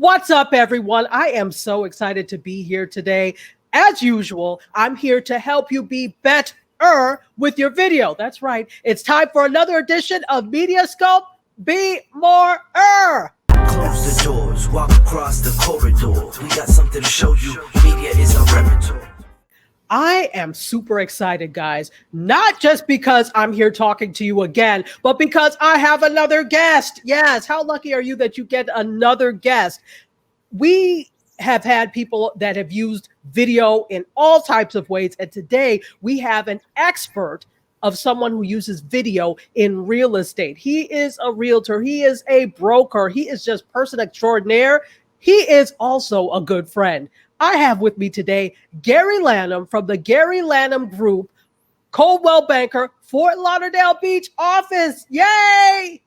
What's up, everyone? I am so excited to be here today. As usual, I'm here to help you be better with your video. That's right. It's time for another edition of Media Scope Be.More.ER. Close the doors, walk across the corridor. We got something to show you. Media is our repertoire. I am super excited, guys, not just because I'm here talking to you again, but because I have another guest. Yes, how lucky are you that you get another guest? We have had people that have used video in all types of ways, and today we have an expert of someone who uses video in real estate. He is a realtor, he is a broker, he is just person extraordinaire. He is also a good friend. I have with me today Gary Lanham from the Gary Lanham Group, Coldwell Banker, Fort Lauderdale Beach office. Yay!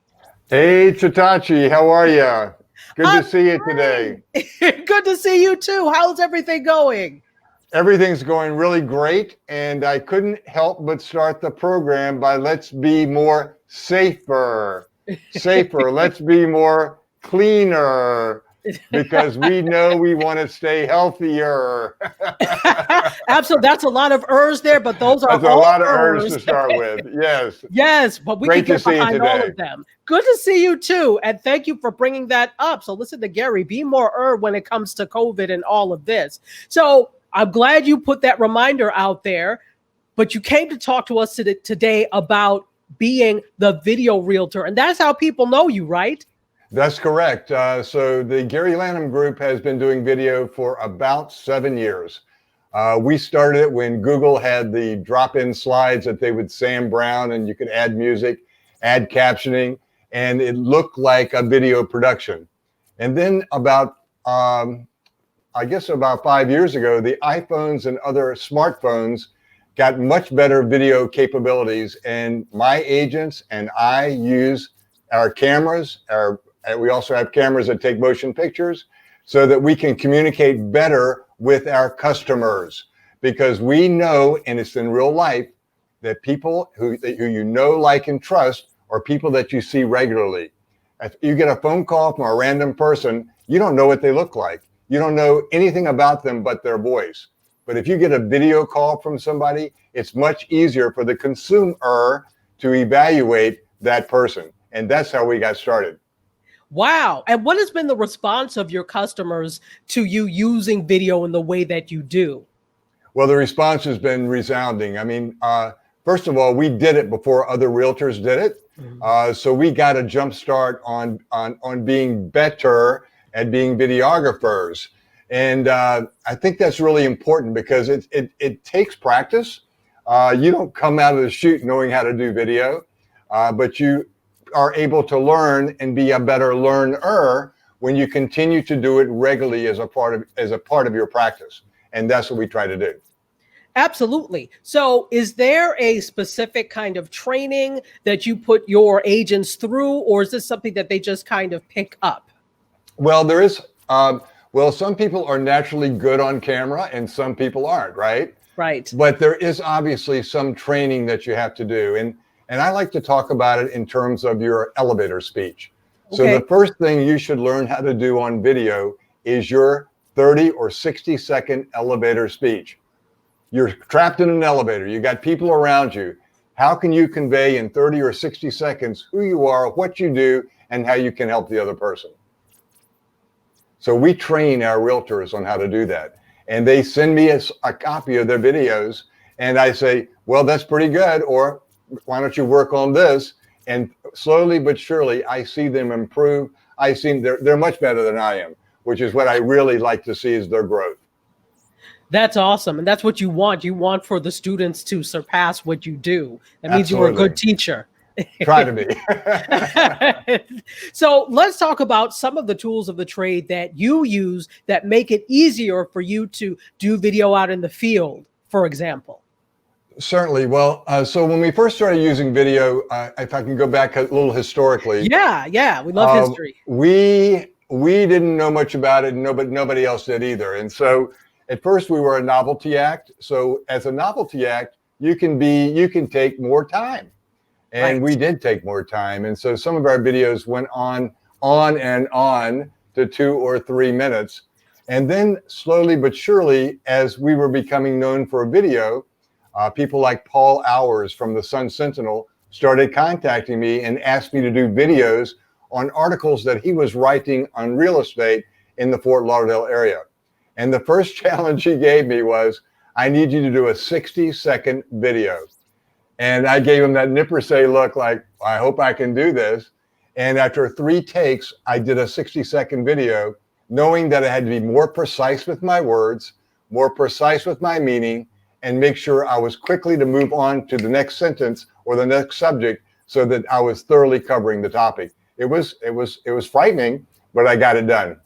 Hey, Chitachi, how are you? Good to see you today. Good to see you too. How's everything going? Everything's going really great, and I couldn't help but start the program by let's be more safer. Let's be more cleaner, because we know we want to stay healthier. Absolutely. That's a lot of ers there, but those are That's a lot of ers to start with. Yes. Yes, but we Great can get to see you behind all today. of them. Good to see you too. And thank you for bringing that up. So listen to Gary, be more when it comes to COVID and all of this. So I'm glad you put that reminder out there, but you came to talk to us today about being the video realtor. And that's how people know you, right? That's correct. So the Gary Lanham Group has been doing video for about 7 years. We started it when Google had the drop-in slides that they would Sam Brown, and you could add music, add captioning, and it looked like a video production. And then about, I guess about 5 years ago, the iPhones and other smartphones got much better video capabilities. And my agents and I use our cameras, we also have cameras that take motion pictures so that we can communicate better with our customers, because we know, and it's in real life, that people who you know, like, and trust are people that you see regularly. If you get a phone call from a random person, you don't know what they look like. You don't know anything about them but their voice. But if you get a video call from somebody, it's much easier for the consumer to evaluate that person. And that's how we got started. Wow. And what has been the response of your customers to you using video in the way that you do? Well, the response has been resounding. I mean, first of all, we did it before other realtors did it. So we got a jump start on being better at being videographers. And I think that's really important, because it takes practice. You don't come out of the chute knowing how to do video, but you are able to learn and be a better learner when you continue to do it regularly as a part of your practice. And that's what we try to do. Absolutely. So is there a specific kind of training that you put your agents through, or is this something that they just kind of pick up? Well, there is, some people are naturally good on camera and some people aren't, right? Right. But there is obviously some training that you have to do. And I like to talk about it in terms of your elevator speech. Okay. So the first thing you should learn how to do on video is your 30 or 60-second elevator speech. You're trapped in an elevator. You got people around you. How can you convey in 30 or 60 seconds who you are, what you do, and how you can help the other person? So we train our realtors on how to do that. And they send me a copy of their videos, and I say, well, that's pretty good, or why don't you work on this? And slowly but surely, I see them improve. I see they're much better than I am, which is what I really like to see, is their growth. That's awesome. And that's what you want. You want for the students to surpass what you do. That means you're a good teacher. Try to be. So let's talk about some of the tools of the trade that you use that make it easier for you to do video out in the field, for example. Certainly. Well, so when we first started using video, if I can go back a little historically. Yeah. We love history. We didn't know much about it, and nobody else did either. And so at first we were a novelty act. So as a novelty act, you can take more time. And we did take more time. And so some of our videos went on and on to 2 or 3 minutes. And then slowly but surely, as we were becoming known for video, people like Paul Hours from the Sun Sentinel started contacting me and asked me to do videos on articles that he was writing on real estate in the Fort Lauderdale area. And the first challenge he gave me was, I need you to do a 60-second video. And I gave him that nipper say look like, I hope I can do this. And after 3 takes, I did a 60-second video, knowing that I had to be more precise with my words, more precise with my meaning, and make sure I was quickly to move on to the next sentence or the next subject so that I was thoroughly covering the topic. It was frightening, but I got it done.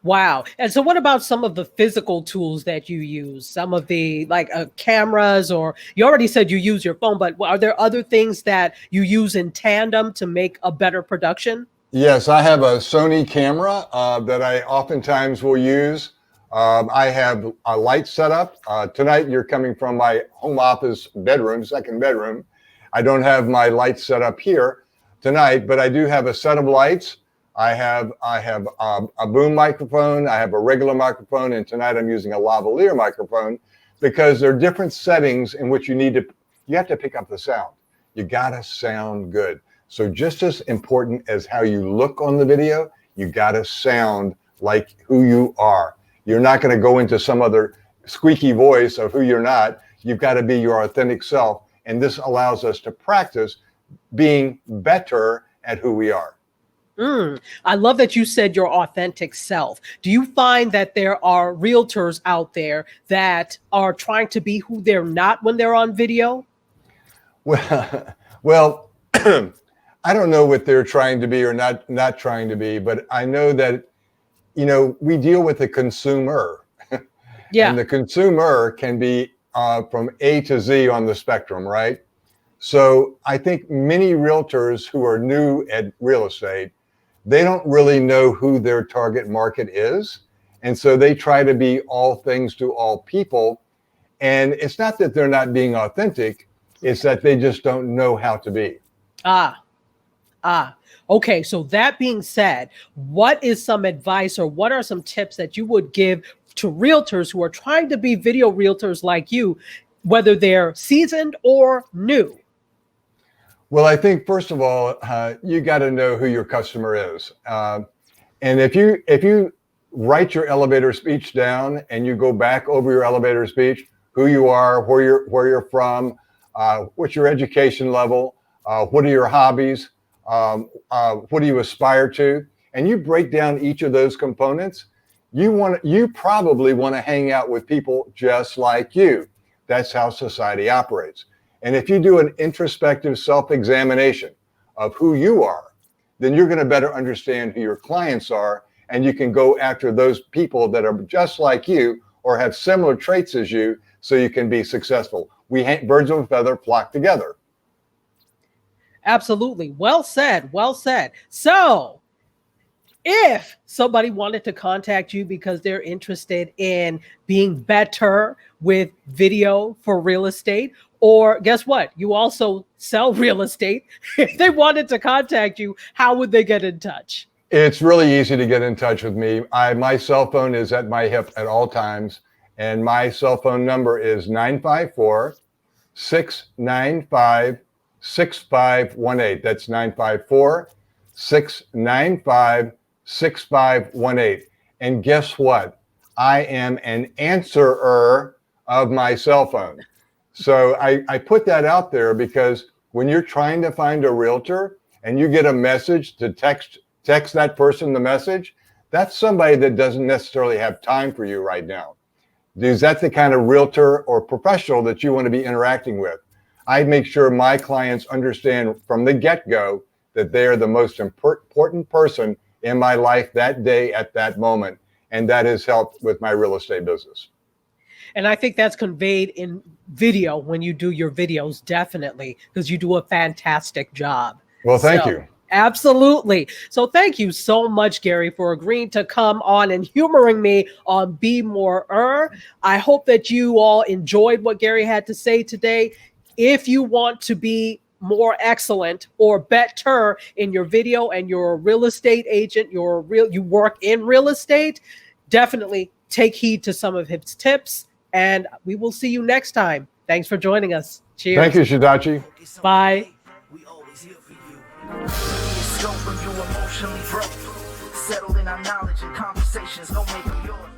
Wow. And so what about some of the physical tools that you use? Some of the cameras, or you already said you use your phone, but are there other things that you use in tandem to make a better production? Yes, I have a Sony camera that I oftentimes will use. I have a light setup. Tonight, you're coming from my home office bedroom, second bedroom. I don't have my lights set up here tonight, but I do have a set of lights. I have a boom microphone. I have a regular microphone, and tonight I'm using a lavalier microphone because there are different settings in which you have to pick up the sound. You gotta sound good. So just as important as how you look on the video, you gotta sound like who you are. You're not gonna go into some other squeaky voice of who you're not. You've got to be your authentic self, and this allows us to practice being better at who we are. I love that you said your authentic self. Do you find that there are realtors out there that are trying to be who they're not when they're on video? Well, I don't know what they're trying to be or not trying to be, but I know that, we deal with the consumer. Yeah. And the consumer can be from A to Z on the spectrum, right? So I think many realtors who are new at real estate, they don't really know who their target market is. And so they try to be all things to all people. And it's not that they're not being authentic, it's that they just don't know how to be. Okay. So that being said, what is some advice or what are some tips that you would give to realtors who are trying to be video realtors like you, whether they're seasoned or new? Well, I think first of all, you got to know who your customer is, and if you write your elevator speech down and you go back over your elevator speech, who you are, where you're from, what's your education level, what are your hobbies, what do you aspire to, and you break down each of those components, you probably want to hang out with people just like you. That's how society operates. And if you do an introspective self-examination of who you are, then you're going to better understand who your clients are, and you can go after those people that are just like you or have similar traits as you, so you can be successful. Birds of a feather flock together. Absolutely. Well said. Well said. So if somebody wanted to contact you because they're interested in being better with video for real estate, or guess what? You also sell real estate. If they wanted to contact you, how would they get in touch? It's really easy to get in touch with me. My cell phone is at my hip at all times, and my cell phone number is 954-695-6518. That's 954-695-6518. And guess what? I am an answerer of my cell phone. So I put that out there because when you're trying to find a realtor and you get a message to text that person the message, that's somebody that doesn't necessarily have time for you right now. Is that the kind of realtor or professional that you want to be interacting with? I make sure my clients understand from the get-go that they are the most important person in my life that day at that moment. And that has helped with my real estate business. And I think that's conveyed in video when you do your videos, definitely, because you do a fantastic job. Well, thank you. Absolutely. So thank you so much, Gary, for agreeing to come on and humoring me on Be.More.ER. I hope that you all enjoyed what Gary had to say today. If you want to be more excellent or better in your video and you're a real estate agent, you work in real estate, definitely take heed to some of his tips. And we will see you next time. Thanks for joining us. Cheers. Thank you, Shidachi. Bye. We always here for you. Scope when you emotionally broke. Settle in our knowledge and conversations, don't make them yours.